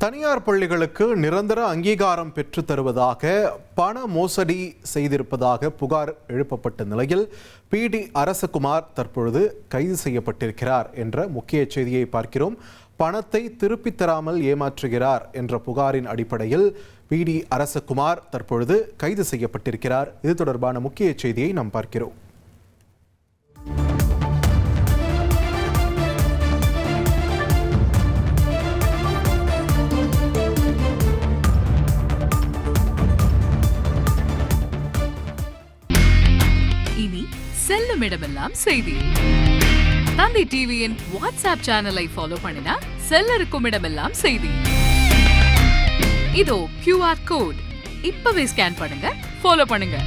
தனியார் பள்ளிகளுக்கு நிரந்தர அங்கீகாரம் பெற்று தருவதாக பண மோசடி செய்திருப்பதாக புகார் எழுப்பப்பட்ட நிலையில் பிடி அரசகுமார் தற்பொழுது கைது செய்யப்பட்டிருக்கிறார் என்ற முக்கிய செய்தியை பார்க்கிறோம். பணத்தை திருப்பித் தராமல் ஏமாற்றுகிறார் என்ற புகாரின் அடிப்படையில் பிடி அரசகுமார் தற்பொழுது கைது செய்யப்பட்டிருக்கிறார். இது தொடர்பான முக்கிய செய்தியை நாம் பார்க்கிறோம். இனி செல்லும் இடமெல்லாம் செய்தி. தந்தி டிவியின் வாட்ஸ்அப் சேனலை ஃபாலோ பண்ணினா செல்லருக்கும் இடமெல்லாம் செய்தி. இதோ QR கோட் இப்பவே ஸ்கேன் பண்ணுங்க, ஃபாலோ பண்ணுங்க.